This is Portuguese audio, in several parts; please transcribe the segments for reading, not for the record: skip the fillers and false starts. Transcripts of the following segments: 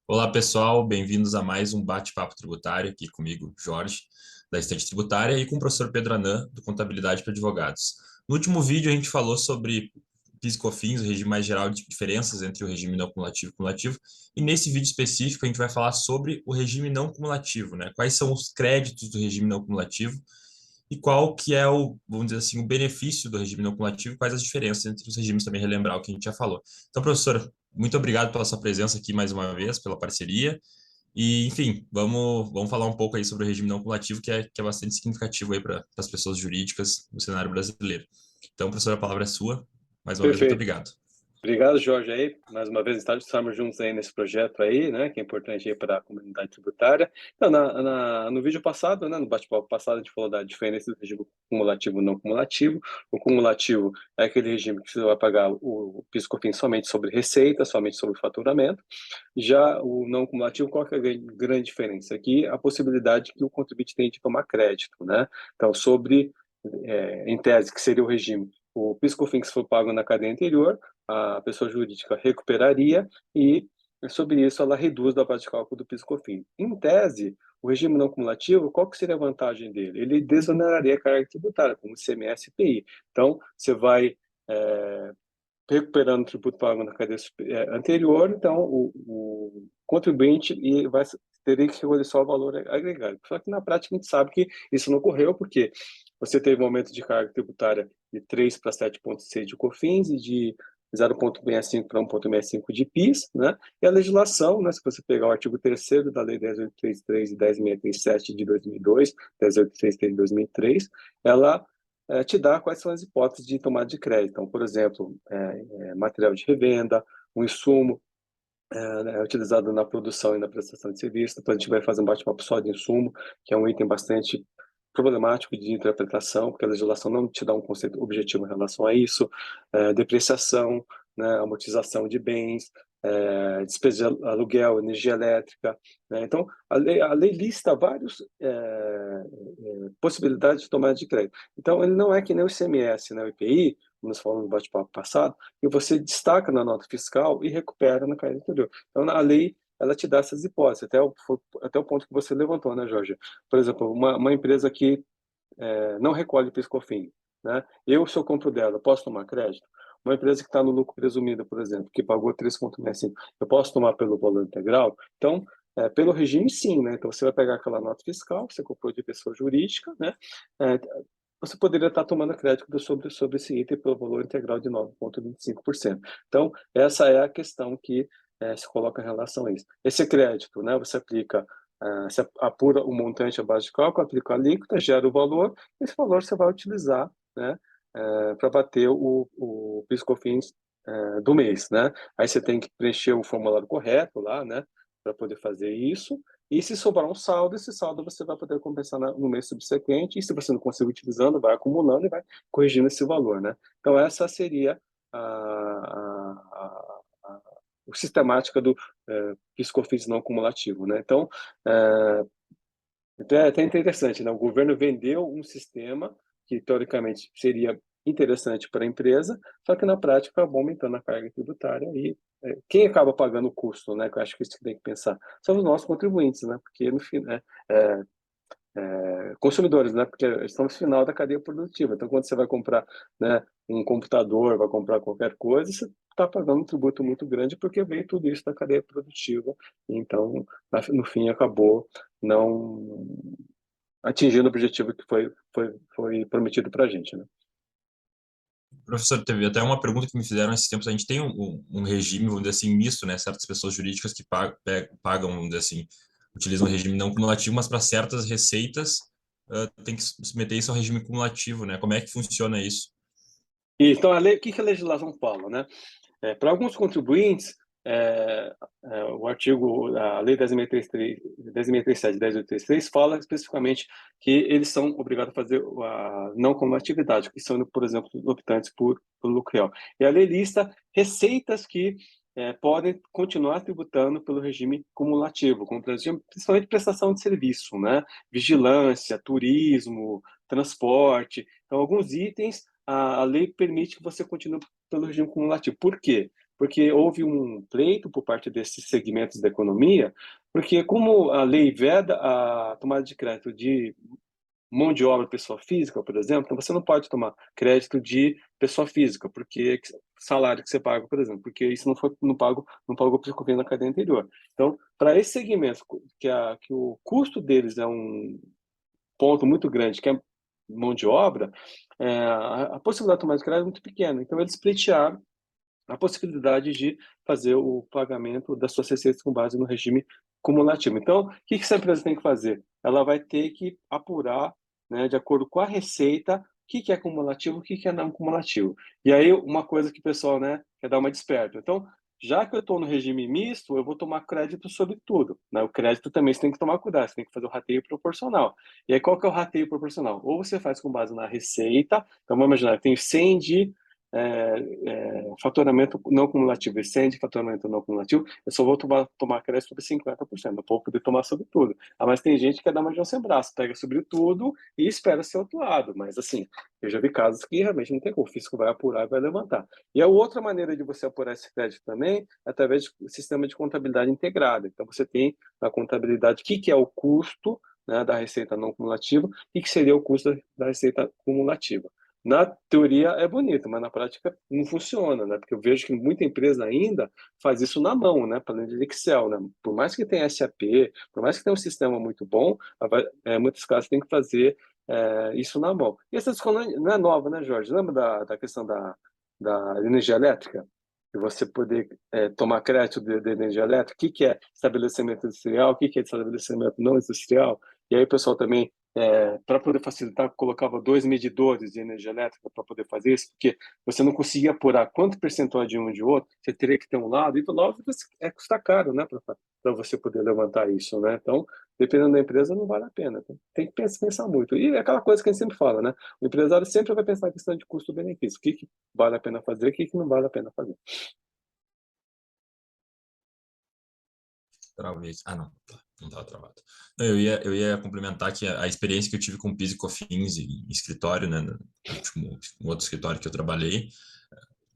Olá, pessoal, bem-vindos a mais um bate-papo tributário aqui comigo, Jorge, da Estante Tributária, e com o professor Pedro Anan, do Contabilidade para Advogados. No último vídeo, a gente falou sobre PIS e COFINS, o regime mais geral de diferenças entre o regime não cumulativo e cumulativo, e nesse vídeo específico a gente vai falar sobre o regime não cumulativo, né? Quais são os créditos do regime não cumulativo e qual que é o, vamos dizer assim, o benefício do regime não cumulativo e quais as diferenças entre os regimes, também relembrar o que a gente já falou. Então, professor, muito obrigado pela sua presença aqui mais uma vez, pela parceria. E, enfim, vamos falar um pouco aí sobre o regime não cumulativo, que é bastante significativo aí para as pessoas jurídicas no cenário brasileiro. Então, professor, a palavra é sua. Mais uma vez, muito Perfeito. obrigado. Obrigado, Jorge, aí, mais uma vez, estamos juntos aí nesse projeto aí, né, que é importante aí para a comunidade tributária. Então, no vídeo passado, né, no bate-papo passado, a gente falou da diferença do regime cumulativo e não cumulativo. O cumulativo é aquele regime que você vai pagar o PIS/COFINS somente sobre receita, somente sobre faturamento. Já o não cumulativo, qual que é a grande diferença? Aqui, a possibilidade que o contribuinte tem de tomar crédito, né? Então, em tese, que seria o regime, o PIS/COFINS que foi pago na cadeia anterior, a pessoa jurídica recuperaria e, sobre isso, ela reduz da base de cálculo do PIS/COFINS. Em tese, o regime não cumulativo, qual que seria a vantagem dele? Ele desoneraria a carga tributária, como ICMS e IPI. Então, você vai recuperando o tributo pago na cadeia anterior, então o contribuinte teria que recolher só o valor agregado. Só que na prática a gente sabe que isso não ocorreu, porque você teve um aumento de carga tributária de 3 para 7,6 de COFINS e de 0,65 para 1,65 de PIS, né? E a legislação, né, se você pegar o artigo 3º da Lei 10.833 e 10.637 de 2002, 10.833 de 2003, ela te dá quais são as hipóteses de tomada de crédito. Então, por exemplo, material de revenda, um insumo utilizado na produção e na prestação de serviço. Depois a gente vai fazer um bate-papo só de insumo, que é um item bastante problemático de interpretação, porque a legislação não te dá um conceito objetivo em relação a isso. Depreciação, né, amortização de bens, despesa de aluguel, energia elétrica, né? Então, a lei lista várias possibilidades de tomada de crédito. Então, ele não é que nem o ICMS, né, o IPI, como nós falamos no bate-papo passado, que você destaca na nota fiscal e recupera na caída anterior. Então, a lei, ela te dá essas hipóteses, até o ponto que você levantou, né, Jorge? Por exemplo, uma empresa que não recolhe PIS/COFINS, né? Se eu compro dela, posso tomar crédito? Uma empresa que está no lucro presumido, por exemplo, que pagou 3,65, eu posso tomar pelo valor integral? Então, pelo regime, sim, né? Então, você vai pegar aquela nota fiscal, que você comprou de pessoa jurídica, né? É, você poderia estar tomando crédito sobre esse item pelo valor integral de 9,25%. Então, essa é a questão que se coloca em relação a isso. Esse crédito, né? Você aplica você apura o montante à base de cálculo, aplica a alíquota, gera o valor, esse valor você vai utilizar, né, para bater o PIS/COFINS do mês, né? Aí você tem que preencher o formulário correto lá, né, para poder fazer isso. E se sobrar um saldo, esse saldo você vai poder compensar no mês subsequente. E se você não conseguir utilizando, vai acumulando e vai corrigindo esse valor, né? Então essa seria a sistemática do PIS/COFINS não cumulativo, né? Então, é até interessante, né? O governo vendeu um sistema que, teoricamente, seria interessante para a empresa, só que, na prática, acabou aumentando a carga tributária e quem acaba pagando o custo, né? Que eu acho que isso que tem que pensar, são os nossos contribuintes, né? Porque, no fim, consumidores, né? Porque estamos no final da cadeia produtiva. Então, quando você vai comprar, né, um computador, vai comprar qualquer coisa, você está pagando um tributo muito grande porque veio tudo isso da cadeia produtiva. Então, no fim, acabou não atingindo o objetivo que foi prometido para a gente, né? Professor, teve até uma pergunta que me fizeram esses tempos. A gente tem um regime, vamos dizer assim, misto, né? Certas pessoas jurídicas que pagam, vamos dizer assim, utilizam o regime não cumulativo, mas para certas receitas tem que submeter isso ao regime cumulativo, né? Como é que funciona isso? Então, o que a legislação fala, né? Para alguns contribuintes, o artigo, a Lei 10.633, 10.637 e 10.833 fala especificamente que eles são obrigados a fazer a não cumulatividade, que são, por exemplo, optantes por lucro real. E a lei lista receitas que podem continuar tributando pelo regime cumulativo, como, por exemplo, principalmente prestação de serviço, né? Vigilância, turismo, transporte. Então, alguns itens, a lei permite que você continue pelo regime cumulativo. Por quê? porque houve um pleito por parte desses segmentos da economia, porque como a lei veda a tomada de crédito de mão de obra pessoa física, por exemplo, então você não pode tomar crédito de pessoa física, porque salário que você paga, por exemplo, porque isso não pagou PiscoFins na cadeia anterior. Então, para esse segmento que o custo deles é um ponto muito grande, que é mão de obra, a possibilidade de tomar de crédito é muito pequena. Então, eles pleitearam a possibilidade de fazer o pagamento das suas receitas com base no regime cumulativo. Então, o que essa empresa tem que fazer? Ela vai ter que apurar, né, de acordo com a receita, o que é cumulativo, o que é não cumulativo. E aí, uma coisa que o pessoal, né, quer dar uma desperta. Então, já que eu estou no regime misto, eu vou tomar crédito sobre tudo, né? O crédito também você tem que tomar cuidado, você tem que fazer o rateio proporcional. E aí, qual que é o rateio proporcional? Ou você faz com base na receita, então vamos imaginar, eu tenho 100 de faturamento não cumulativo e 100 de faturamento não cumulativo, eu só vou tomar crédito sobre 50%, eu vou poder tomar sobre tudo. Mas tem gente que quer dar uma de sem braço, pega sobre tudo e espera ser autuado, mas assim, eu já vi casos que realmente não tem como, o fisco vai apurar e vai levantar. E a outra maneira de você apurar esse crédito também é através do sistema de contabilidade integrada. Então você tem a contabilidade, o que é o custo, né, da receita não cumulativa e que seria o custo da receita cumulativa. Na teoria é bonito, mas na prática não funciona, né? Porque eu vejo que muita empresa ainda faz isso na mão, né? Planilha de Excel, né? Por mais que tenha SAP, por mais que tenha um sistema muito bom, muitos casos tem que fazer isso na mão. E essa discussão não é nova, né, Jorge? Lembra da questão da energia elétrica? De você poder tomar crédito de energia elétrica? O que é estabelecimento industrial? O que é estabelecimento não industrial? E aí o pessoal também para poder facilitar, colocava 2 medidores de energia elétrica para poder fazer isso, porque você não conseguia apurar quanto percentual de um e de outro, você teria que ter um lado, e logo custa caro, né, para você poder levantar isso, né? Então, dependendo da empresa, não vale a pena. Tem que pensar muito. E é aquela coisa que a gente sempre fala, né? O empresário sempre vai pensar na questão de custo-benefício. O que vale a pena fazer, o que não vale a pena fazer. Travei. Ah, não. Não estava travado. Não, eu ia complementar que a experiência que eu tive com PIS e COFINS em escritório, né, no outro escritório que eu trabalhei,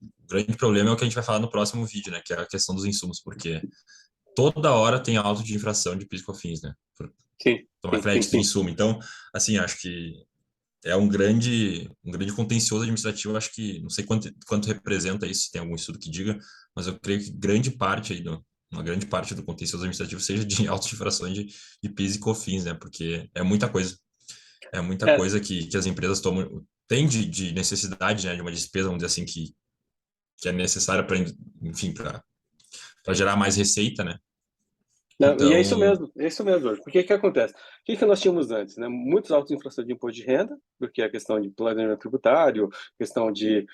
o grande problema é o que a gente vai falar no próximo vídeo, né, que é a questão dos insumos, porque toda hora tem auto de infração de PIS e COFINS, né, por Sim, tomar sim, sim, crédito de sim. insumo. Então, assim, acho que é um grande contencioso administrativo, acho que, não sei quanto representa isso, se tem algum estudo que diga, mas eu creio que uma grande parte do contencioso administrativo seja de autos de infrações de PIS e COFINS, né? Porque é muita É, coisa que as empresas tomam, tem de necessidade, né? De uma despesa, vamos dizer assim, que é necessária para, enfim, para gerar mais receita, né? não, e Então, é isso mesmo, Jorge. Porque que acontece? O que nós tínhamos antes, né? Muitos autos infração de imposto de renda, porque a questão de planejamento tributário, questão de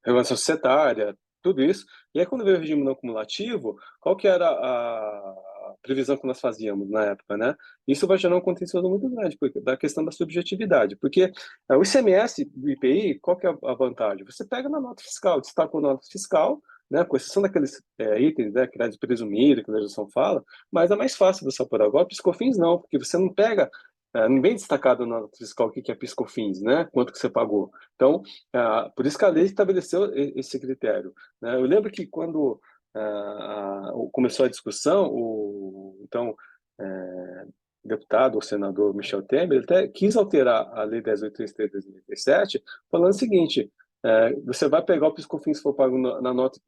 regulação societária, tudo isso. E aí, quando veio o regime não cumulativo, qual que era a previsão que nós fazíamos na época, né? Isso vai gerar um contencioso muito grande, da questão da subjetividade. Porque o ICMS do IPI, qual que é a vantagem? Você pega na nota fiscal, destaca a nota fiscal, né, com exceção daqueles itens, né, crédito presumido, que a legislação fala, mas é mais fácil você apurar. Agora, PiscoFins não, porque você não pega, não vem destacado na nota fiscal o que é PiscoFins, né, quanto que você pagou. Então, por isso que a lei estabeleceu esse critério, né? Eu lembro que quando começou a discussão, então, deputado, o senador Michel Temer, ele até quis alterar a lei 10.833 de 2017, falando o seguinte: você vai pegar o PiscoFins que for pago na nota,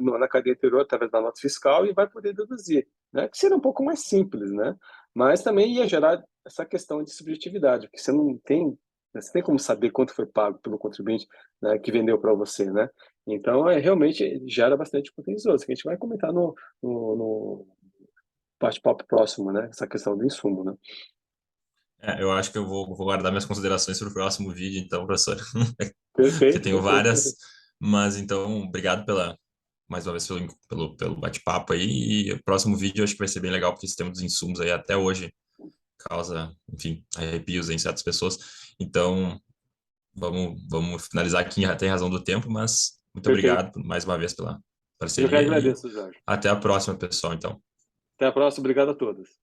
na cadeia anterior, através da nota fiscal, e vai poder deduzir, né? Que seria um pouco mais simples, né? Mas também ia gerar essa questão de subjetividade, porque você tem como saber quanto foi pago pelo contribuinte, né, que vendeu para você, né? Então, realmente gera bastante contencioso, que a gente vai comentar no bate-papo próximo, né? Essa questão do insumo, né? eu acho que eu vou guardar minhas considerações para o próximo vídeo, então, professor. Que eu Perfeito, tenho perfeito, várias, perfeito. mas então, obrigado mais uma vez pelo bate-papo aí. E o próximo vídeo eu acho que vai ser bem legal, porque esse tema dos insumos aí até hoje causa, enfim, arrepios em certas pessoas. Então, vamos finalizar aqui, já tem razão do tempo, mas muito Perfeito. obrigado mais uma vez pela Eu que parceria e agradeço, Jorge. até a próxima, pessoal, então. Até a próxima, obrigado a todos.